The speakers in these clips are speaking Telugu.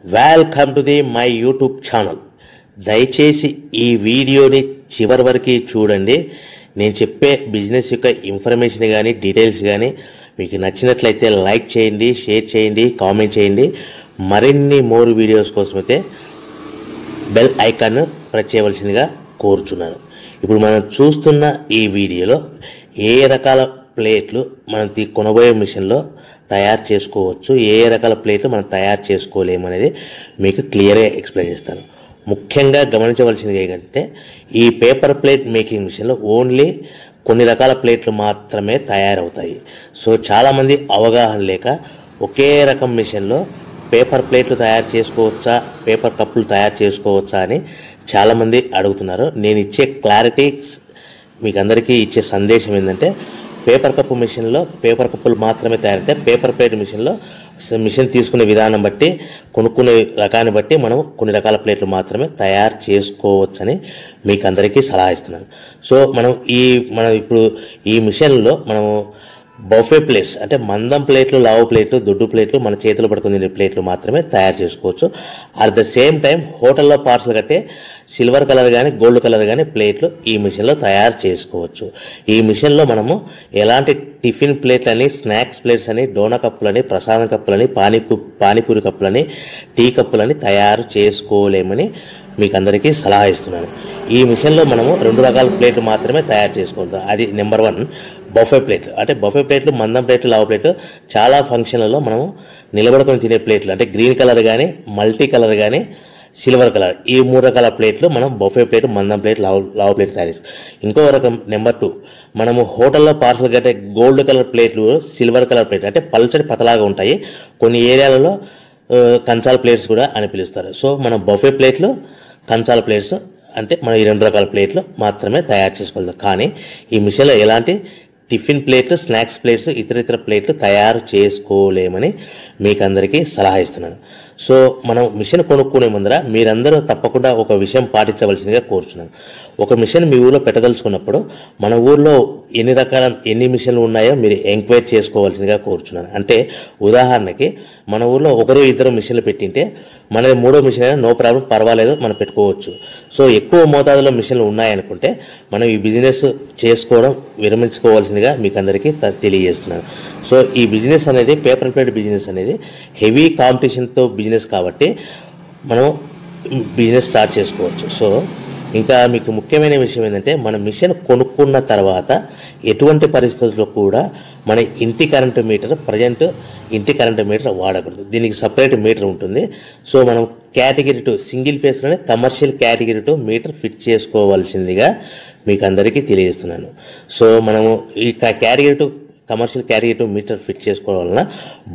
Welcome to the my YouTube channel. దయచేసి ఈ వీడియోని చివరి వరకు చూడండి. నేను చెప్పే బిజినెస్ యొక్క ఇన్ఫర్మేషన్ కానీ డీటెయిల్స్ కానీ మీకు నచ్చినట్లయితే లైక్ చేయండి, షేర్ చేయండి, కామెంట్ చేయండి. మరిన్ని మోర్ వీడియోస్ కోసమైతే బెల్ ఐకాన్ ప్రెస్ చేయవలసిందిగా కోరుచున్నాను. ఇప్పుడు మనం చూస్తున్న ఈ వీడియోలో ఏ రకాల ప్లేట్లు మనం కొనబోయే మిషన్లో తయారు చేసుకోవచ్చు, ఏ రకాల ప్లేట్లు మనం తయారు చేసుకోలేము అనేది మీకు క్లియర్గా ఎక్స్ప్లెయిన్ చేస్తాను. ముఖ్యంగా గమనించవలసింది ఏంటంటే ఈ పేపర్ ప్లేట్ మేకింగ్ మిషన్లో ఓన్లీ కొన్ని రకాల ప్లేట్లు మాత్రమే తయారవుతాయి. సో చాలామంది అవగాహన లేక ఒకే రకం మిషన్లో పేపర్ ప్లేట్లు తయారు చేసుకోవచ్చా, పేపర్ కప్పులు తయారు చేసుకోవచ్చా అని చాలామంది అడుగుతున్నారు. నేను ఇచ్చే క్లారిటీ మీకు అందరికీ ఇచ్చే సందేశం ఏంటంటే పేపర్ కప్పు మిషన్లో పేపర్ కప్పులు మాత్రమే తయారైతే, పేపర్ ప్లేట్ మిషన్లో మిషన్ తీసుకునే విధానం బట్టి, కొనుక్కునే రకాన్ని బట్టి మనం కొన్ని రకాల ప్లేట్లు మాత్రమే తయారు చేసుకోవచ్చని మీకు అందరికీ సలహా ఇస్తున్నాను. సో మనం ఇప్పుడు ఈ మిషన్లో మనము బఫే ప్లేట్స్ అంటే మందం ప్లేట్లు, లావు ప్లేట్లు, దొడ్డు ప్లేట్లు, మన చేతిలో పడుకునే ప్లేట్లు మాత్రమే తయారు చేసుకోవచ్చు. అట్ ద సేమ్ టైం హోటల్లో పార్సల్ కట్టే సిల్వర్ కలర్ కానీ గోల్డ్ కలర్ కానీ ప్లేట్లు ఈ మిషన్లో తయారు చేసుకోవచ్చు. ఈ మిషన్లో మనము ఎలాంటి టిఫిన్ ప్లేట్లని, స్నాక్స్ ప్లేట్స్ అని, డోనా కప్పులని, ప్రసాదం కప్పులని, పానీపూరి కప్పులని, టీ కప్పులని తయారు చేసుకోలేమని మీకు అందరికీ సలహా ఇస్తున్నాను. ఈ మిషన్లో మనము 2 రకాల ప్లేట్లు మాత్రమే తయారు చేసుకోవచ్చు. అది నెంబర్ 1 బఫే ప్లేట్లు. అంటే బఫే ప్లేట్లు మందం ప్లేట్లు, లావు ప్లేట్లు చాలా ఫంక్షన్లలో మనము నిలబడుకొని తినే ప్లేట్లు అంటే గ్రీన్ కలర్ కానీ, మల్టీ కలర్ కానీ, సిల్వర్ కలర్, ఈ 3 రకాల ప్లేట్లు మనం బఫే ప్లేట్, మందం ప్లేట్, లావు ప్లేట్ తయారు చేస్తాం. ఇంకో రకం నెంబర్ 2 మనము హోటల్లో పార్సల్ కట్టే గోల్డ్ కలర్ ప్లేట్లు, సిల్వర్ కలర్ ప్లేట్లు అంటే పల్చడి పతలాగా ఉంటాయి. కొన్ని ఏరియాలలో కంచాల ప్లేట్స్ కూడా అని పిలుస్తారు. సో మనం బఫే ప్లేట్లు, కంచాల ప్లేట్స్ అంటే మనం ఈ 2 రకాల ప్లేట్లు మాత్రమే తయారు చేసుకోగలుగుతాం. కానీ ఈ మిషన్లో ఎలాంటి టిఫిన్ ప్లేట్లు, స్నాక్స్ ప్లేట్స్, ఇతర ప్లేట్లు తయారు చేసుకోలేమని మీకు అందరికీ సలహా ఇస్తున్నాను. సో మనం మిషన్ కొనుక్కునే ముందర మీరందరూ తప్పకుండా ఒక విషయం పాటించవలసిందిగా కోరుచున్నాను. ఒక మిషన్ మీ ఊళ్ళో పెట్టదలుచుకున్నప్పుడు మన ఊళ్ళో ఎన్ని మిషన్లు ఉన్నాయో మీరు ఎంక్వైరీ చేసుకోవాల్సిందిగా కోరుచున్నాను. అంటే ఉదాహరణకి మన ఊళ్ళో 1-2 మిషన్లు పెట్టింటే మనది 3వ మిషన్ అయినా నో ప్రాబ్లం, పర్వాలేదు, మనం పెట్టుకోవచ్చు. సో ఎక్కువ మోతాదులో మిషన్లు ఉన్నాయనుకుంటే మనం ఈ బిజినెస్ చేసుకోవడం విరమించుకోవాల్సిందిగా మీకు అందరికీ తెలియజేస్తున్నాను. సో ఈ బిజినెస్ అనేది, పేపర్ ప్లేట్ బిజినెస్ అనేది హెవీ కాంపిటీషన్తో బిజినెస్ కాబట్టి మనం బిజినెస్ స్టార్ట్ చేసుకోవచ్చు. సో ఇంకా మీకు ముఖ్యమైన విషయం ఏంటంటే మన మిషన్ కొనుక్కున్న తర్వాత ఎటువంటి పరిస్థితుల్లో కూడా మన ఇంటి కరెంటు మీటర్, ప్రజెంట్ ఇంటి కరెంటు మీటర్ వాడకూడదు. దీనికి సపరేట్ మీటర్ ఉంటుంది. సో మనం కేటగిరీ 2 సింగిల్ ఫేస్లోనే కమర్షియల్ కేటగిరీ 2 మీటర్ ఫిట్ చేసుకోవాల్సిందిగా మీకు అందరికీ తెలియజేస్తున్నాను. సో మనము ఈ category 2 commercial category 2 meter fit చేసుకోవడం వలన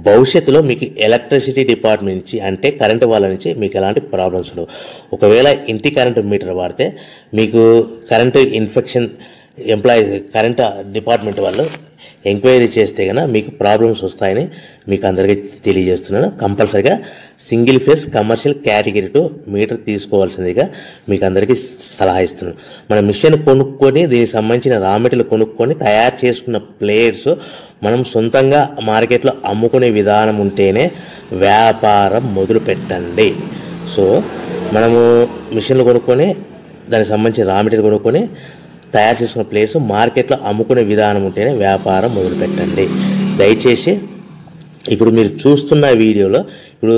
భవిష్యత్తులో మీకు ఎలక్ట్రిసిటీ డిపార్ట్మెంట్ నుంచి అంటే కరెంటు వాళ్ళ నుంచి మీకు ఎలాంటి ప్రాబ్లమ్స్ ఉండవు. ఒకవేళ ఇంటి కరెంటు మీటర్ వాడితే మీకు కరెంటు ఇన్ఫెక్షన్ కరెంటు డిపార్ట్మెంట్ వాళ్ళు ఎంక్వైరీ చేస్తే కనుక మీకు ప్రాబ్లమ్స్ వస్తాయని మీకు అందరికీ తెలియజేస్తున్నాను. కంపల్సరీగా single phase commercial category 2 meter తీసుకోవాల్సిందిగా మీకు అందరికీ సలహా ఇస్తున్నాను. మన మిషన్ కొనుక్కొని దీనికి సంబంధించిన రా మెటీరియల్ కొనుక్కొని తయారు చేసుకున్న ప్లేట్స్ మనం సొంతంగా మార్కెట్లో అమ్ముకునే విధానం ఉంటేనే వ్యాపారం మొదలు పెట్టండి. సో మనము మిషన్లు కొనుక్కొని దానికి సంబంధించిన రా మెటీరియల్ కొనుక్కొని తయారు చేసుకున్న ప్లేట్స్ మార్కెట్లో అమ్ముకునే విధానం ఉంటేనే వ్యాపారం మొదలుపెట్టండి. దయచేసి ఇప్పుడు మీరు చూస్తున్న వీడియోలో ఇప్పుడు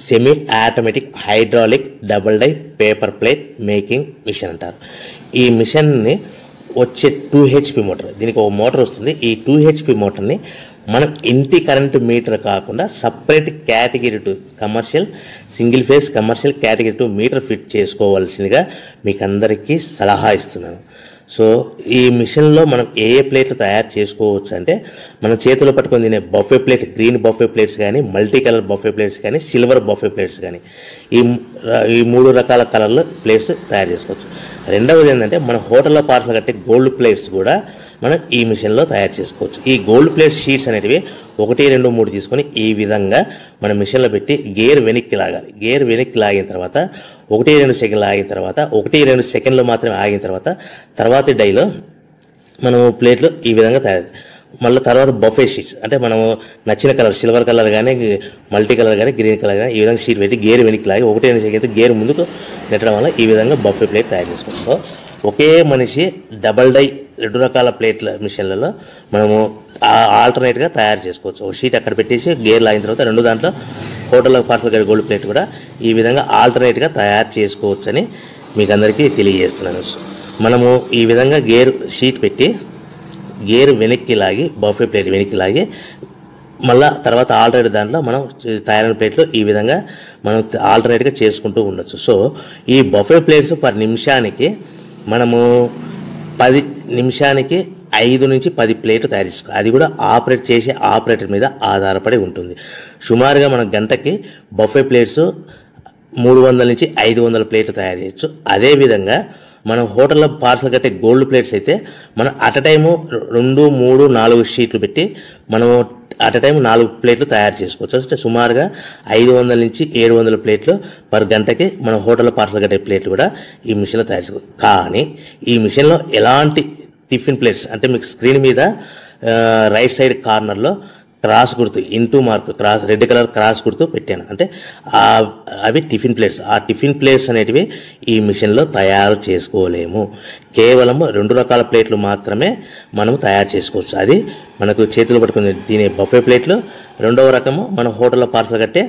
semi automatic hydraulic double die paper plate making machine అంటారు. ఈ మిషన్ని వచ్చే 2 HP మోటార్, దీనికి ఒక మోటార్ వస్తుంది. ఈ 2 HP మోటార్ని మనం ఇంటి కరెంటు మీటర్ కాకుండా separate category 2 commercial single phase commercial category 2 meter fit చేసుకోవాల్సిందిగా మీకు అందరికీ సలహా ఇస్తున్నాను. సో ఈ మిషన్లో మనం ఏ ప్లేట్లు తయారు చేసుకోవచ్చు అంటే మనం చేతిలో పట్టుకొని తినే buffet plate, green buffet plates కానీ, మల్టీ కలర్ బఫే ప్లేట్స్ కానీ, సిల్వర్ బఫే ప్లేట్స్ కానీ, ఈ 3 రకాల కలర్లు ప్లేట్స్ తయారు చేసుకోవచ్చు. రెండవది ఏంటంటే మన హోటల్లో పార్సల్ కట్టే గోల్డ్ ప్లేట్స్ కూడా మనం ఈ మిషన్లో తయారు చేసుకోవచ్చు. ఈ గోల్డ్ ప్లేట్ షీట్స్ అనేటివి 1, 2, 3 తీసుకొని ఈ విధంగా మన మిషన్లో పెట్టి గేర్ వెనక్కి లాగాలి. గేర్ వెనక్కి లాగిన తర్వాత 1-2 సెకండ్లు ఆగిన తర్వాత 1-2 సెకండ్లు మాత్రమే ఆగిన తర్వాత తర్వాతి డైలో మనము ప్లేట్లు ఈ విధంగా తయారు మళ్ళీ తర్వాత బఫే షీట్స్ అంటే మనము నచ్చిన కలర్ సిల్వర్ కలర్ కానీ మల్టీ కలర్ కానీ గ్రీన్ కలర్ కానీ ఈ విధంగా షీట్ పెట్టి గేర్ వెనక్కి లాగి 1 సెకండ్ గేర్ ముందుకు నెట్టడం వల్ల ఈ విధంగా బఫే ప్లేట్ తయారు చేసుకోవచ్చు. ఒకే మనిషి డబల్ డై 2 రకాల ప్లేట్ల మిషన్లలో మనము ఆల్టర్నేట్గా తయారు చేసుకోవచ్చు. ఒక షీట్ అక్కడ పెట్టేసి గేర్ లాగిన తర్వాత 2 దాంట్లో హోటల్లో పార్సల్ గడి గోల్డ్ ప్లేట్ కూడా ఈ విధంగా ఆల్టర్నేట్గా తయారు చేసుకోవచ్చు అని మీకు అందరికీ తెలియజేస్తున్నాను. మనము ఈ విధంగా గేర్ షీట్ పెట్టి గేర్ వెనక్కి లాగి బఫే ప్లేట్ వెనక్కి లాగి మళ్ళీ తర్వాత ఆల్టర్నేట్ దాంట్లో మనం తయారైన ప్లేట్లు ఈ విధంగా మనం ఆల్టర్నేట్గా చేసుకుంటూ ఉండొచ్చు. సో ఈ బఫే ప్లేట్స్ పర్ నిమిషానికి మనము 10 నిమిషానికి 5 నుంచి 10 ప్లేట్లు తయారు చేసుకోవాలి. అది కూడా ఆపరేట్ చేసే ఆపరేటర్ మీద ఆధారపడి ఉంటుంది. సుమారుగా మన గంటకి బఫే ప్లేట్స్ 300 నుంచి 500 ప్లేట్లు తయారు చేయొచ్చు. అదేవిధంగా మనం హోటల్లో పార్సల్ కట్టే గోల్డ్ ప్లేట్స్ అయితే మనం అట్ టైము 2, 3, 4 షీట్లు పెట్టి మనము అట్ టైం 4 ప్లేట్లు తయారు చేసుకోవచ్చు. అంటే సుమారుగా 500 నుంచి 700 ప్లేట్లు పర్ గంటకి మనం హోటల్లో పార్సల్ కట్టే ప్లేట్లు కూడా ఈ మిషన్లో తయారు చేసుకోవచ్చు. కానీ ఈ మిషన్లో ఎలాంటి టిఫిన్ ప్లేట్స్ అంటే మీకు స్క్రీన్ మీద రైట్ సైడ్ కార్నర్లో క్రాస్ గుర్తు into mark cross red colour cross గుర్తు పెట్టాను. అంటే అవి టిఫిన్ ప్లేట్స్. ఆ టిఫిన్ ప్లేట్స్ అనేటివి ఈ మిషన్లో తయారు చేసుకోలేము. కేవలం 2 రకాల ప్లేట్లు మాత్రమే మనము తయారు చేసుకోవచ్చు. అది మనకు చేతులు పట్టుకుని తినే బఫే ప్లేట్లు, 2వ రకము మన హోటల్లో పార్సల్ కట్టే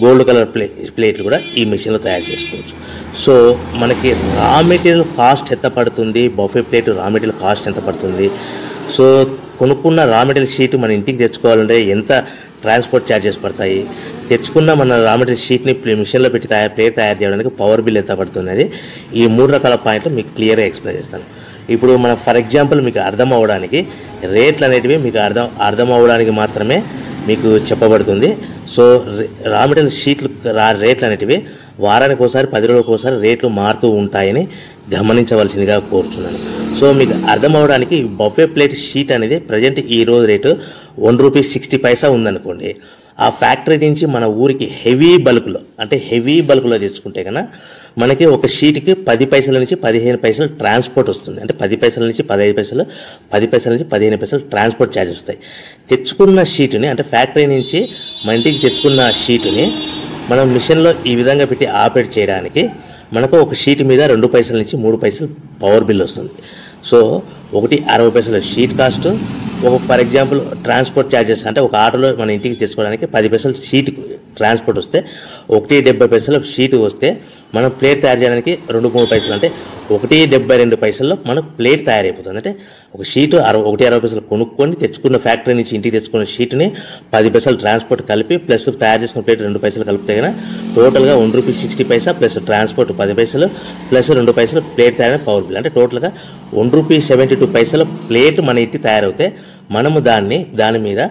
గోల్డ్ కలర్ ప్లేట్లు కూడా ఈ మిషన్లో తయారు చేసుకోవచ్చు. సో మనకి రా మెటీరియల్ కాస్ట్ ఎంత పడుతుంది, buffet plate raw material cost ఎంత పడుతుంది, సో కొనుక్కున్న రా మెటీరియల్ షీట్ మన ఇంటికి తెచ్చుకోవాలంటే ఎంత ట్రాన్స్పోర్ట్ ఛార్జెస్ పడతాయి, తెచ్చుకున్న మన రా మెటీరియల్ షీట్ని మిషన్లో పెట్టి ప్లేట్ తయారు చేయడానికి పవర్ బిల్ ఎంత పడుతుంది, ఈ 3 రకాల పాయింట్లు మీకు క్లియర్గా ఎక్స్ప్లెయిన్ చేస్తాను. ఇప్పుడు మనం ఫర్ ఎగ్జాంపుల్ మీకు అర్థం అవ్వడానికి రేట్లు అనేటివి మీకు అర్థం అవ్వడానికి మాత్రమే మీకు చెప్పబడుతుంది. సో రా మెటీరియల్ షీట్లు రేట్లు అనేటివి వారానికి ఒకసారి 10 రోజులకు ఒకసారి రేట్లు మారుతూ ఉంటాయని గమనించవలసిందిగా కోరుతున్నాను. సో మీకు అర్థం అవ్వడానికి బఫే ప్లేట్ షీట్ అనేది ప్రజెంట్ ఈరోజు రేటు ₹1.60 ఉందనుకోండి. ఆ ఫ్యాక్టరీ నుంచి మన ఊరికి హెవీ బల్క్లో తెచ్చుకుంటే కన్నా మనకి ఒక షీట్కి 10 పైసల నుంచి 15 పైసలు ట్రాన్స్పోర్ట్ వస్తుంది. అంటే 10 పైసల నుంచి 15 పైసలు, 10 పైసల నుంచి 15 పైసలు ట్రాన్స్పోర్ట్ ఛార్జెస్ వస్తాయి. తెచ్చుకున్న షీటుని అంటే ఫ్యాక్టరీ నుంచి మన ఇంటికి తెచ్చుకున్న షీటుని మనం మిషన్లో ఈ విధంగా పెట్టి ఆపరేట్ చేయడానికి మనకు ఒక షీట్ మీద 2 పైసల నుంచి 3 పైసలు పవర్ బిల్ వస్తుంది. సో ఒకటి 60 పైసల షీట్ కాస్ట్, ఒక ఫర్ ఎగ్జాంపుల్ ట్రాన్స్పోర్ట్ ఛార్జెస్ అంటే ఒక ఆటోలో మన ఇంటికి తెచ్చుకోవడానికి 10 పైసలు షీట్ ట్రాన్స్పోర్ట్ వస్తే, 1.70 పైసలు షీట్ వస్తే మనం ప్లేట్ తయారు చేయడానికి 2-3 పైసలు అంటే 1.72 పైసల్లో మన ప్లేట్ తయారైపోతుంది. అంటే ఒక షీటు 1.60 పైసలు కొనుక్కొని తెచ్చుకున్న ఫ్యాక్టరీ నుంచి ఇంటికి తెచ్చుకున్న షీట్ని 10 పైసలు ట్రాన్స్పోర్ట్ కలిపి ప్లస్ తయారు చేసుకున్న ప్లేట్ 2 పైసలు కలిపితే కన్నా టోటల్గా ₹1.60 ప్లస్ ట్రాన్స్పోర్ట్ 10 పైసలు ప్లస్ 2 పైసలు ప్లేట్ తయారైన పవర్ బిల్. అంటే టోటల్గా ₹1.72 ప్లేట్ మన ఇంటి తయారవుతే మనము దాని మీద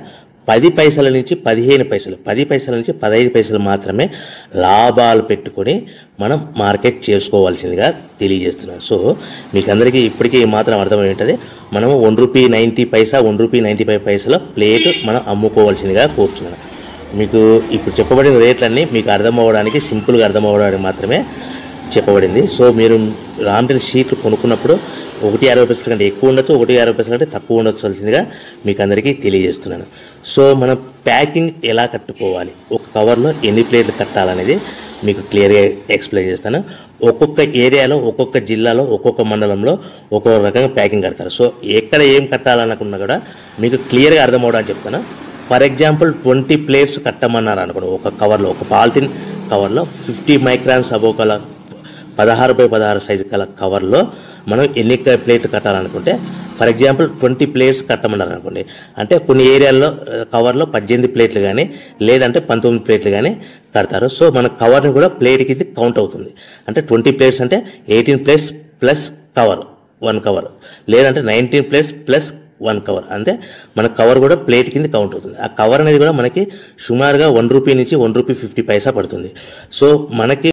10 పైసల నుంచి 15 పైసలు, 10 పైసల నుంచి 15 పైసలు మాత్రమే లాభాలు పెట్టుకొని మనం మార్కెట్ చేసుకోవాల్సిందిగా తెలియజేస్తున్నాను. సో మీకు అందరికీ ఇప్పటికీ మాత్రం అర్థమయ్యేది మనము ₹1.90 ₹1.95 ప్లేట్ మనం అమ్ముకోవాల్సిందిగా కోరుతున్నాను. మీకు ఇప్పుడు చెప్పబడిన రేట్లన్నీ మీకు అర్థమవ్వడానికి సింపుల్గా అర్థమవ్వడానికి మాత్రమే చెప్పబడింది. సో మీరు రా మెటీరియల్ షీట్లు కొనుక్కున్నప్పుడు ₹1.60 కంటే ఎక్కువ ఉండొచ్చు, ₹1.60 కంటే తక్కువ ఉండొచ్చువలసిందిగా మీకు అందరికీ తెలియజేస్తున్నాను. సో మనం ప్యాకింగ్ ఎలా కట్టుకోవాలి, ఒక కవర్లో ఎన్ని ప్లేట్లు కట్టాలనేది మీకు క్లియర్గా ఎక్స్ప్లెయిన్ చేస్తాను. ఒక్కొక్క ఏరియాలో, ఒక్కొక్క జిల్లాలో, ఒక్కొక్క మండలంలో ఒక్కొక్క రకంగా ప్యాకింగ్ కడతారు. సో ఎక్కడ ఏం కట్టాలనుకున్నా కూడా మీకు క్లియర్గా అర్థమవడానికి చెప్తాను. ఫర్ ఎగ్జాంపుల్ 20 ప్లేట్స్ కట్టమన్నారు అనుకోండి, ఒక కవర్లో, ఒక పాలిథిన్ కవర్లో 50 మైక్రాన్స్ అబోవ్ కల 16x16 సైజు కల కవర్లో మనం ఎన్ని ప్లేట్లు కట్టాలనుకుంటే ఫర్ ఎగ్జాంపుల్ 20 ప్లేట్స్ కట్టమన్నారు అనుకోండి, అంటే కొన్ని ఏరియాల్లో కవర్లో 18 ప్లేట్లు కానీ లేదంటే 19 ప్లేట్లు కానీ కడతారు. సో మన కవర్ని కూడా ప్లేట్కి ఇది కౌంట్ అవుతుంది. అంటే 20 ప్లేట్స్ అంటే 18 ప్లేట్స్ ప్లస్ కవర్ 1 కవర్, లేదంటే 19 ప్లేట్స్ ప్లస్ 1 కవర్, అంటే మన కవర్ కూడా ప్లేట్ కింద కౌంట్ అవుతుంది. ఆ కవర్ అనేది కూడా మనకి సుమారుగా ₹1 నుంచి ₹1.50 పడుతుంది. సో మనకి